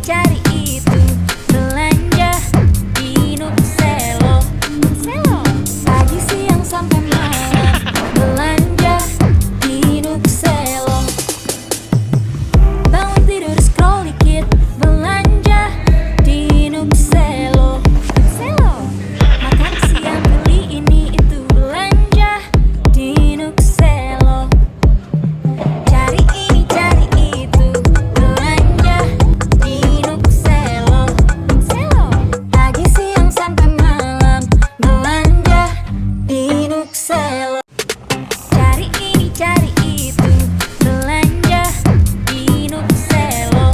cari itu, belanja di Nukselo. Pagi siang sampai malam, belanja di Nukselo. Bangun tidur scroll dikit, belanja di Nukselo. Makan siang beli ini itu, belanja di Nukselo. Cari ini cari itu, belanja di Nukselo. Pagi siang sampai malam, belanja di Nukselo. Cari ini cari itu, belanja di Nukselo.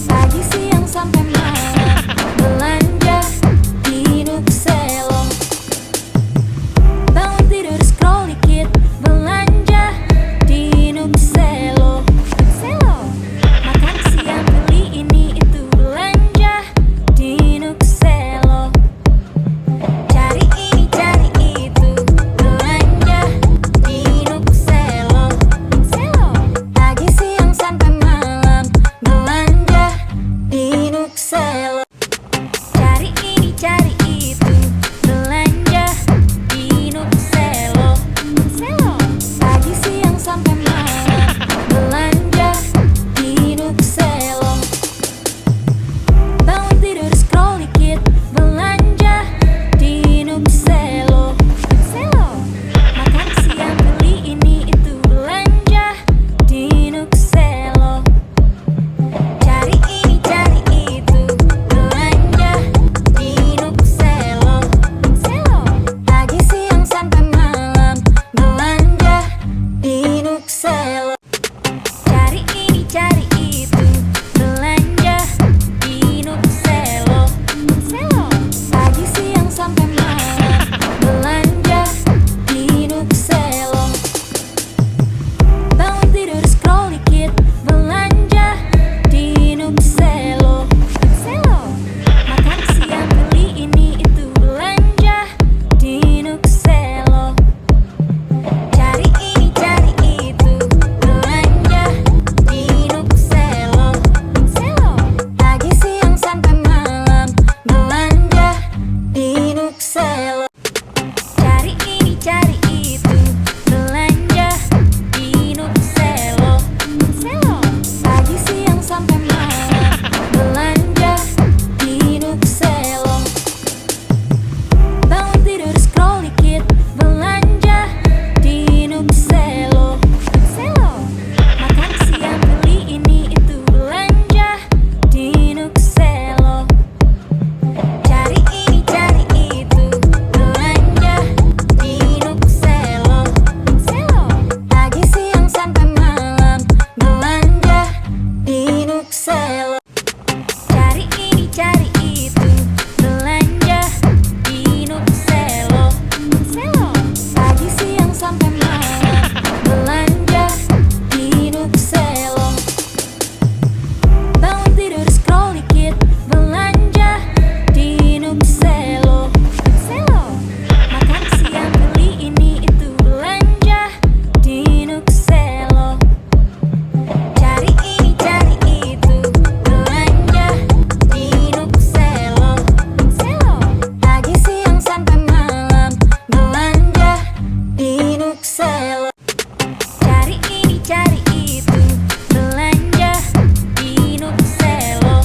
Pagi siang sampai malam, belanja di Nukselo. Bangun tidur scroll dikit, belanja di Nukselo. Makan siang beli ini itu, belanja di Nukselo. Cari ini cari itu, belanja di Nukselo. Pagi siang sampai malam, belanja di Nukselo. Cari ini cari itu, belanja di Nukselo. Pagi siang sampai malam, belanja di Nukselo. Bangun tidur scroll dikit, belanja di Nukselo. Makan siang beli ini itu, belanja di Nukselo. Cari ini cari itu, belanja di Nukselo. Pagi siang sampai malam, belanja di Nukselo. Cari ini cari itu, belanja di Nukselo. Pagi siang sampai malam, belanja di Nukselo. Bangun tidur scroll dikit, belanja di Nukselo. Makan siang beli ini itu, belanja di Nukselo. Cari ini cari itu, belanja di Nukselo. Pagi siang sampai malam, belanja di Nukselo. Cari ini cari itu, belanja di Nukselo. Pagi siang sampai malam, belanja di Nukselo. Bangun tidur scroll dikit, belanja di Nukselo. Makan siang beli ini itu, belanja di Nukselo. Cari ini cari itu, belanja di Nukselo. Pagi siang sampai malam, belanja di Nukselo. Cari ini cari itu, belanja di Nukselo. Pagi siang sampai malam, belanja di Nukselo. Bangun tidur scroll dikit, belanja di Nukselo. Makan siang beli ini itu, belanja di Nukselo. Cari ini cari itu, belanja di Nukselo. Pagi siang sampai malam, belanja di Nukselo. Cari ini cari itu, belanja di Nukselo.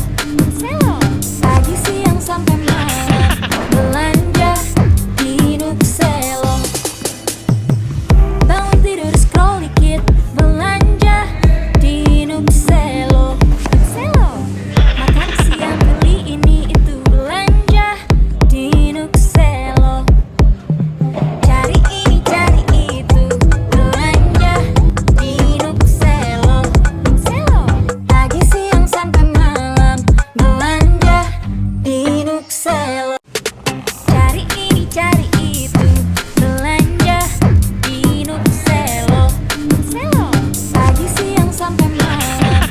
Pagi siang sampai malam, belanja di Nukselo. Bangun tidur scroll dikit, belanja di Nukselo. Makan siang beli ini itu, belanja di Nukselo. Cari ini cari itu, belanja di Nukselo. Pagi siang sampai malam, belanja di Nukselo. Cari ini cari itu, belanja di Nukselo. Pagi siang sampai malam,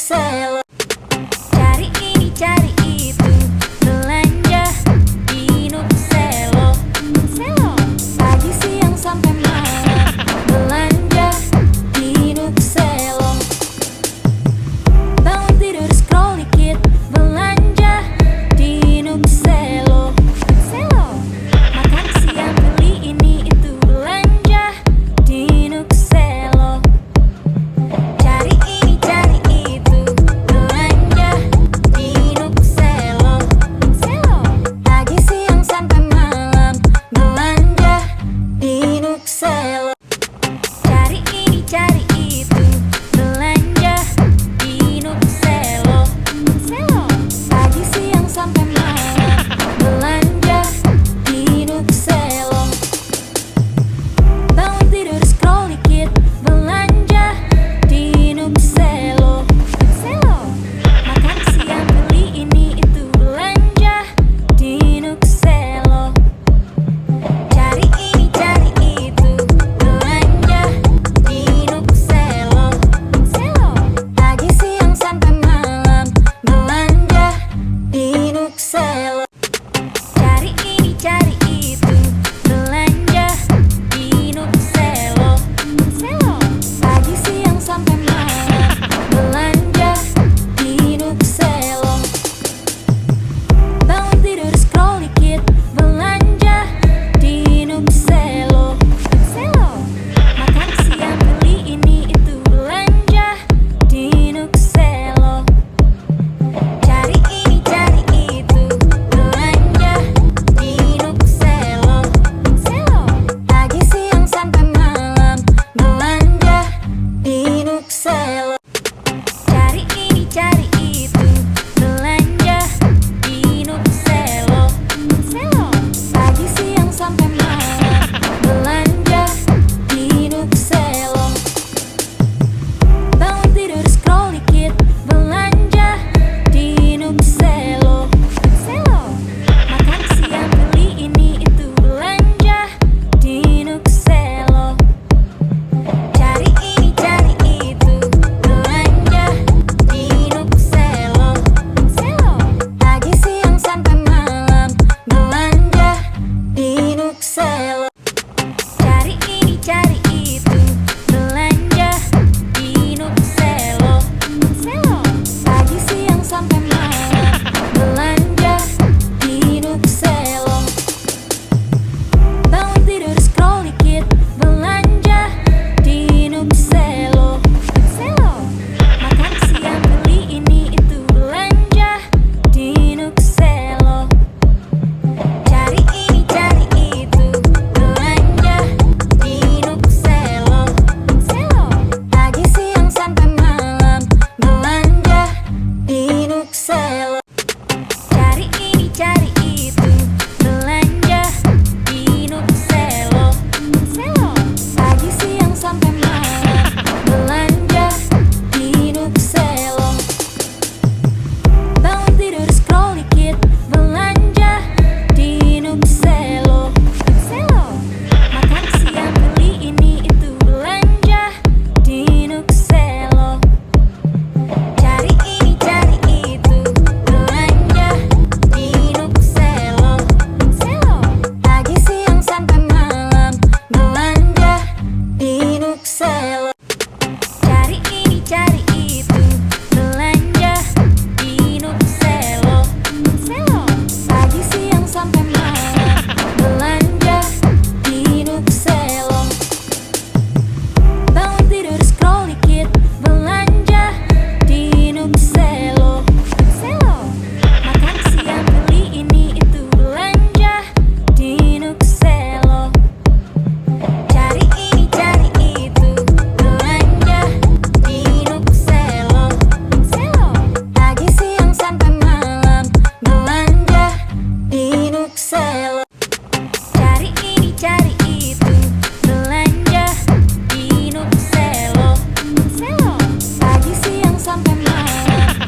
Selo. Cari ini cari itu, belanja di Nuk Selo. Selo. Pagi siang sampai malam, belanja di Nuk Selo. Bangun tidur scroll dikit, belanja di Nuk Selo. Selo. Makan siang beli ini itu, belanja di Nuk Selo. Cari ini cari itu, belanja di Nuk Selo. Selo. Pagi siang sampai malam, belanja di Nuk Selo. Cari ini cari itu, belanja di Nuk Selo. Selo. Pagi siang sampai malam, belanja di Nuk Selo. Bangun tidur scroll dikit, belanja di Nuk Selo. Selo. Makan siang beli ini itu, belanja di Nuk Selo. Cari ini cari itu, belanja di Nuk Selo. Selo. Pagi siang sampai malam, belanja di Nuk Selo. Cari ini cari itu, belanja di Nuk Selo. Selo. Pagi siang sampai malam, belanja di Nuk Selo. Bangun tidur scroll dikit, belanja di Nuk Selo. Selo. Makan siang beli ini itu, belanja di Nuk Selo. Cari ini cari itu, belanja di Nuk Selo. Selo. Pagi siang sampai malam, belanja di Nuk Selo. Cari ini cari itu, belanja di Nuk Selo. Selo. Pagi siang sampai malam, belanja di Nuk Selo. Bangun tidur scroll dikit, belanja di Nuk Selo. Selo. Makan siang beli ini itu, belanja di Nuk Selo. Cari ini cari itu, belanja di Nuk Selo. Selo. Pagi siang sampai malam, belanja di Nuk Selo. Cari ini cari itu, belanja di Nuk Selo. Selo. Pagi siang sampai malam, belanja di Nuk Selo. Bangun tidur scroll dikit, belanja di Nuk Selo. Selo. Makan siang beli ini itu, belanja di Nuk Selo. Cari ini cari itu, belanja di Nuk Selo. Selo. Pagi siang sampai malam, belanja di Nuk Selo. Cari ini cari itu, belanja di Nuk Selo. Selo. Pagi siang sampai malam, belanja di Nuk Selo. Bangun tidur scroll dikit, belanja di Nuk Selo. Selo. Makan siang beli ini itu, belanja di Nuk Selo. Cari ini cari itu, belanja di Nuk Selo. Selo. Pagi siang sampai malam, belanja di Nuk Selo. Cari ini cari itu, belanja di Nuk Selo. Selo. Pagi siang sampai malam, belanja di Nuk Selo. Bangun tidur scroll dikit, belanja di Nuk Selo. Selo. Makan siang beli ini itu, belanja di Nuk Selo. Cari ini cari itu, belanja di Nuk Selo. Selo. Pagi siang sampai malam, belanja di Nuk Selo. Cari ini cari itu, belanja di Nuk Selo. Selo. Pagi siang sampai malam,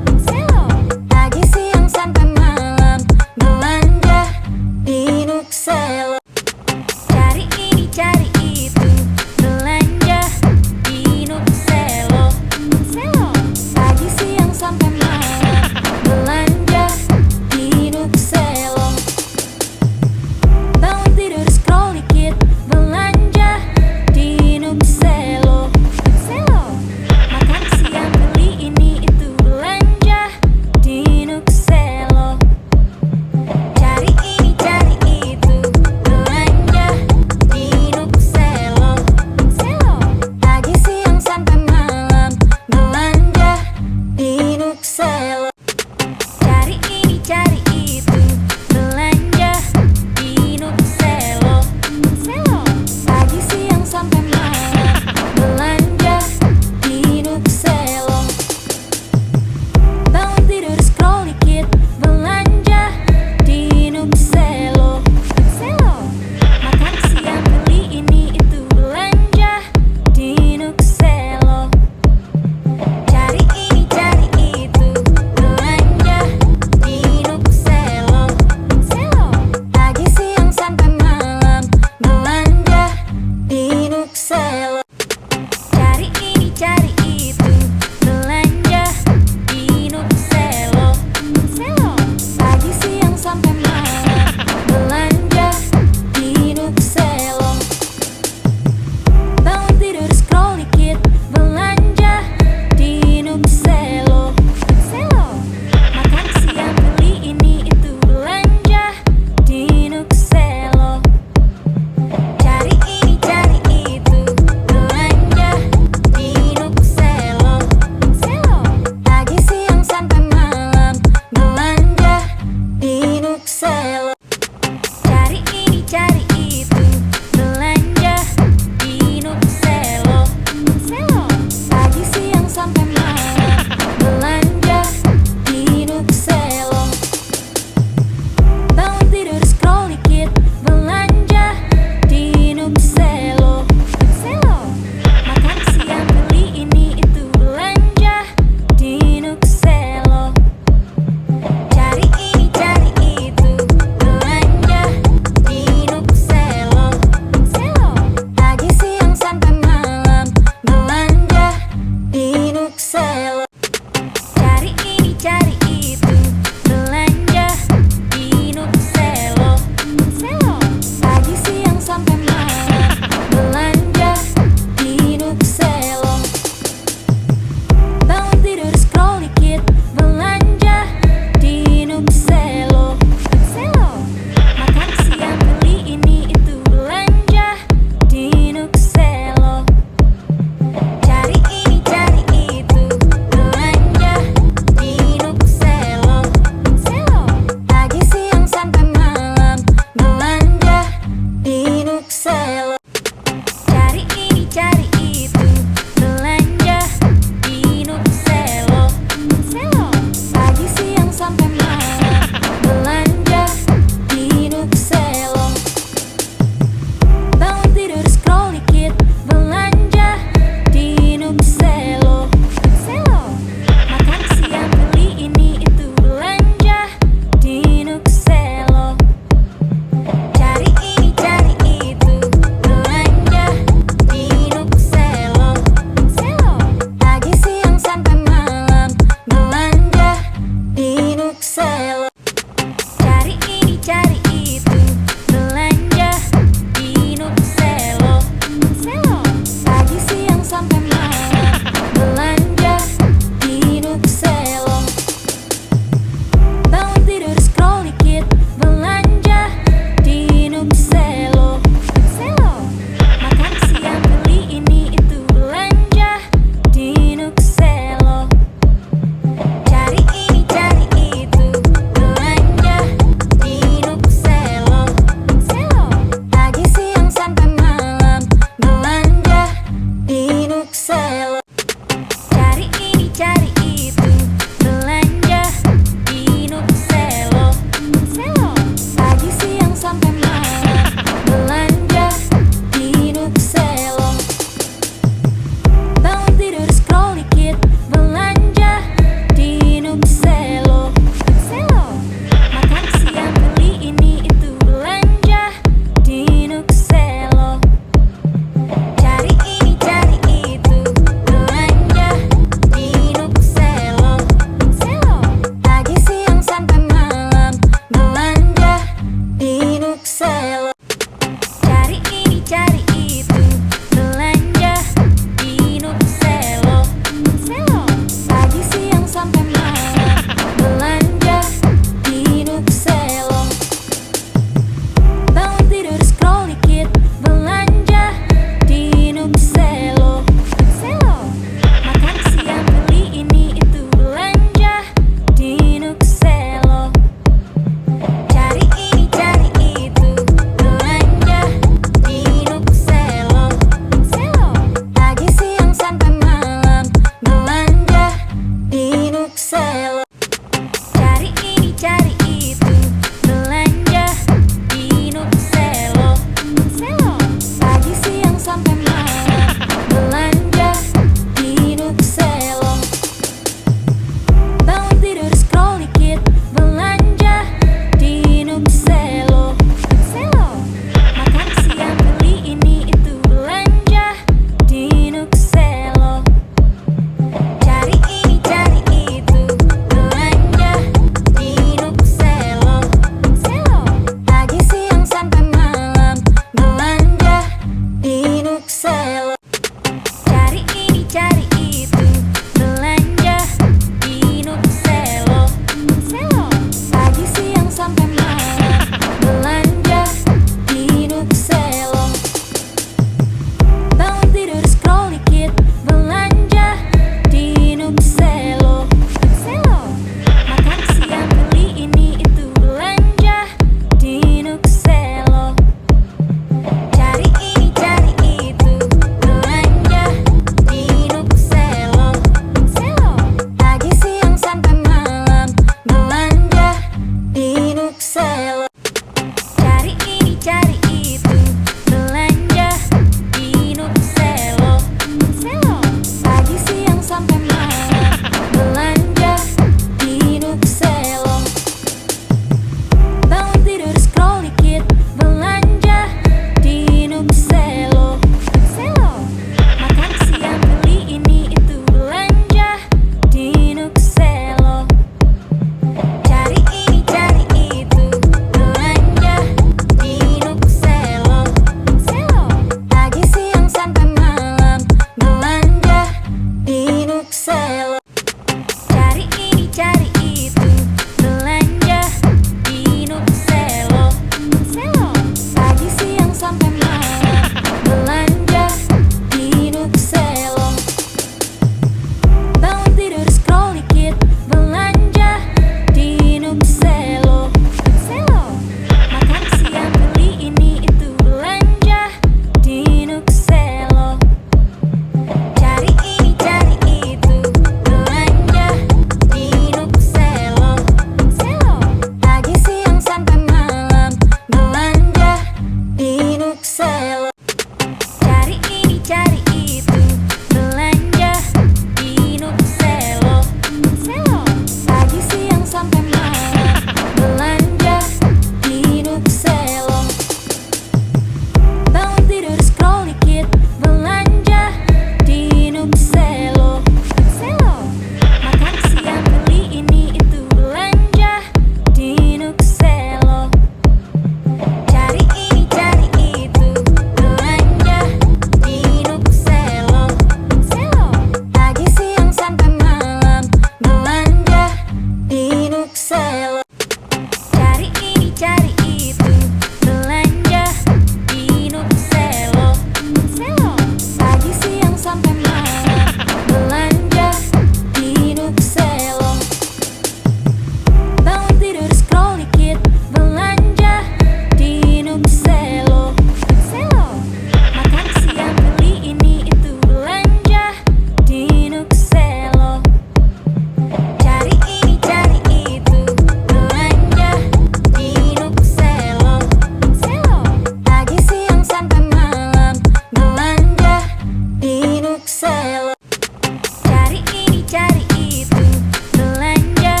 cari itu, belanja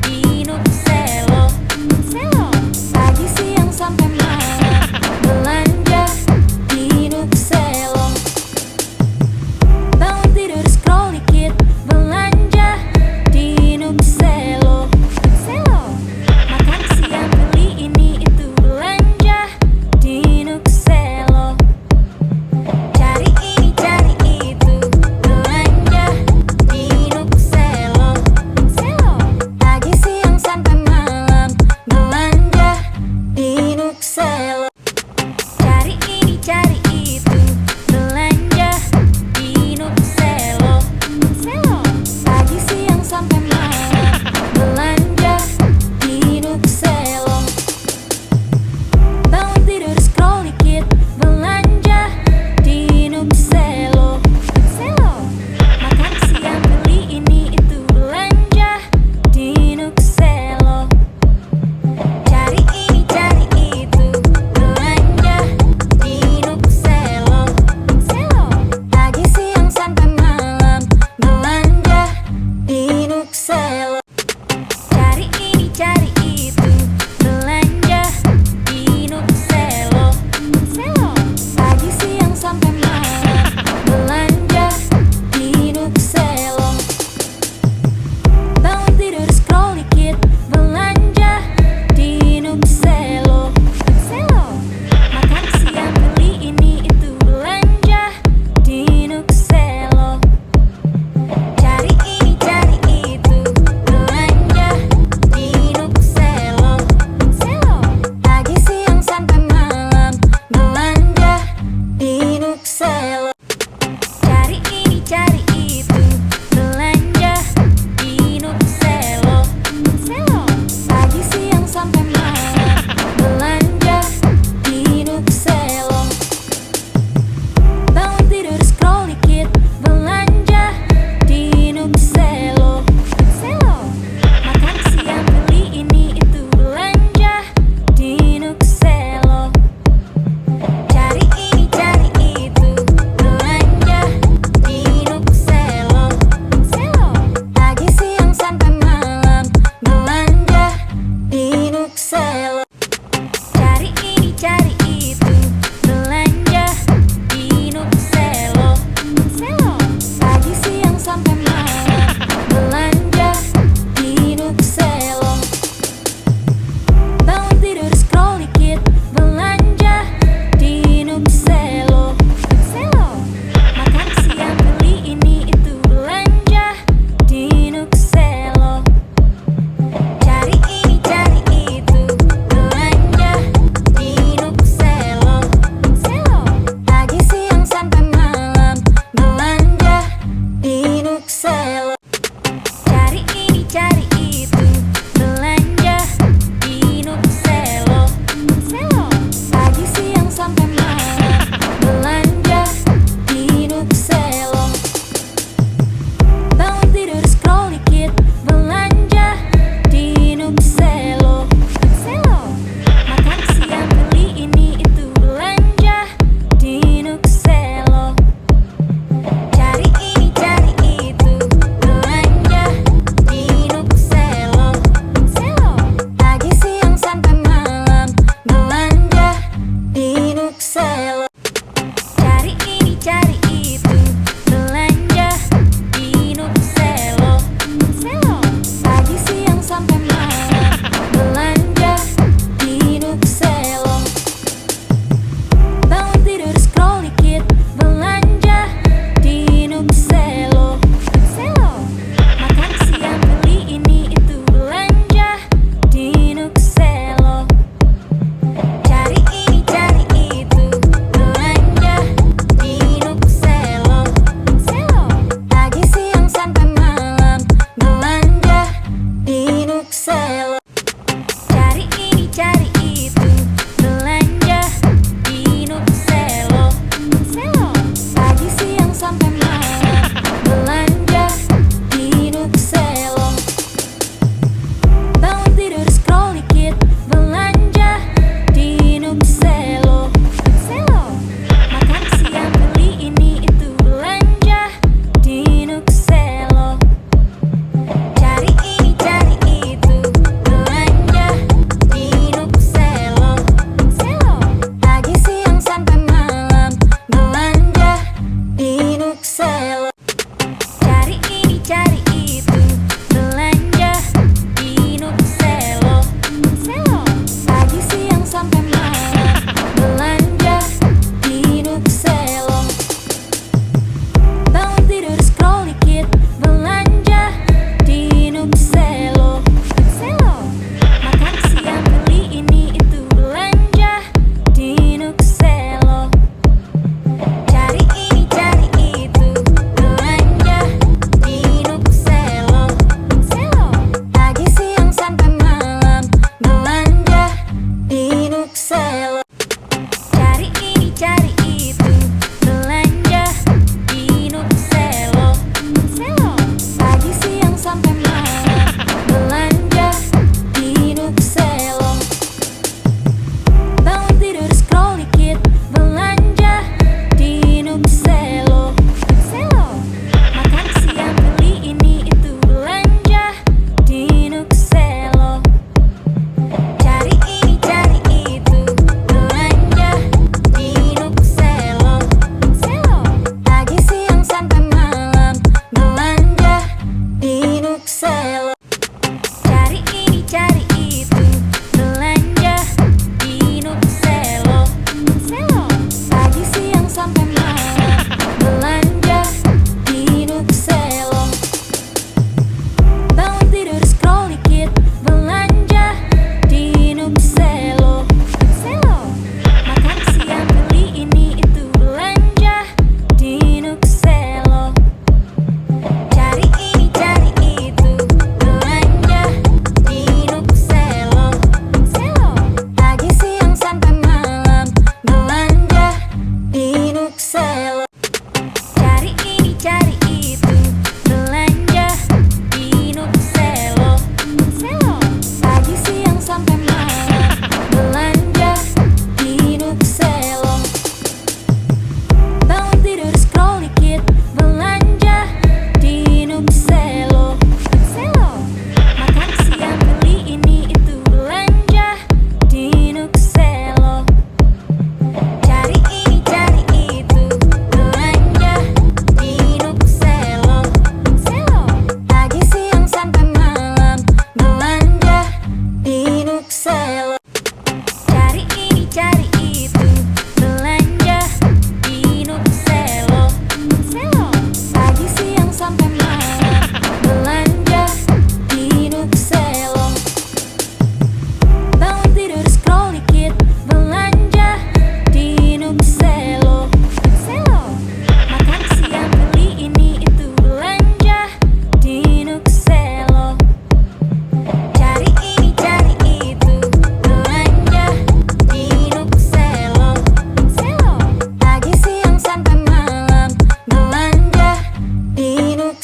di Nukselo. Selo, pagi siang sampai malam, belanja di Nukselo. Bangun tidur scroll dikit, belanja di Nukselo. Nukselo, makan siang beli ini itu, belanja di Nukselo. Cari ini cari itu, belanja di Nukselo.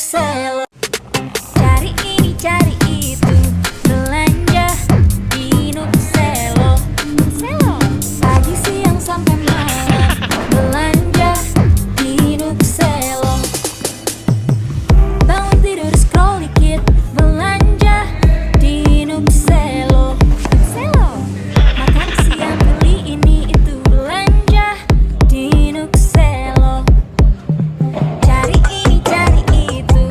Nukselo. Cari ini cari itu, belanja di Nukselo. Nukselo. Pagi siang sampai malam, belanja di Nukselo. Bangun tidur scroll dikit, belanja di Nukselo. Nukselo. Makan siang beli ini itu, belanja di Nukselo. Cari ini cari itu,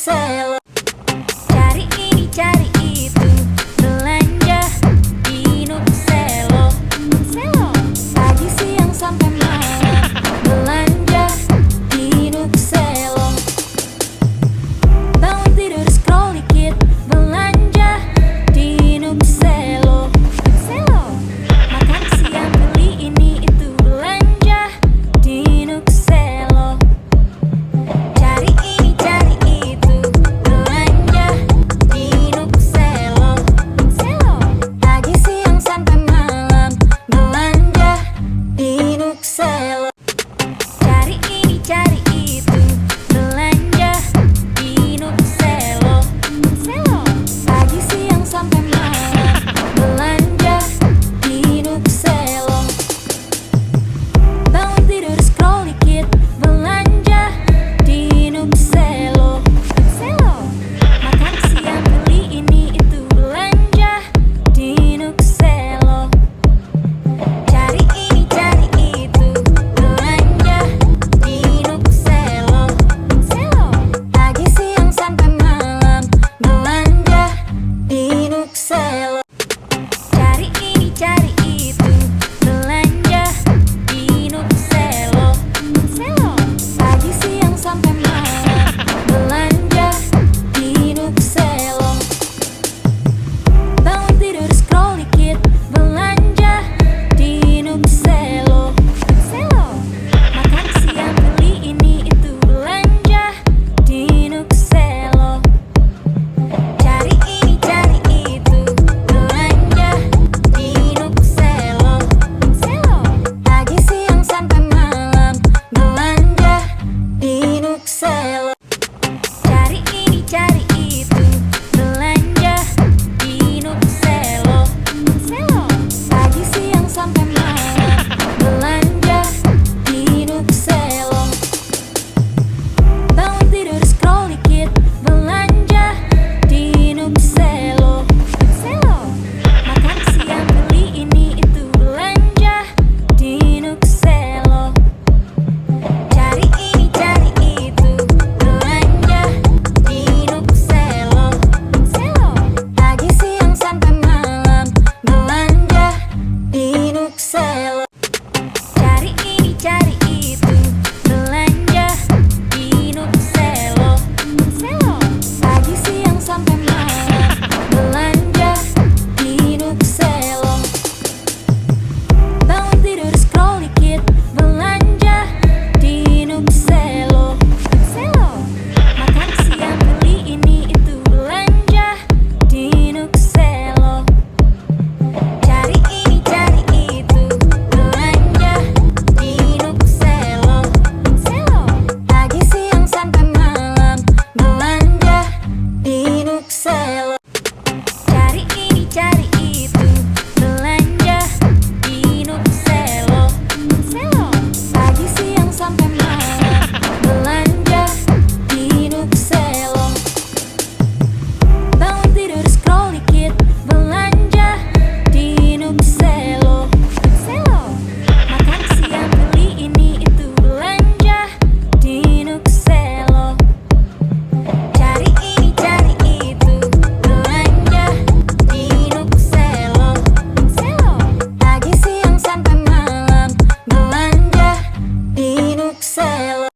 Selo.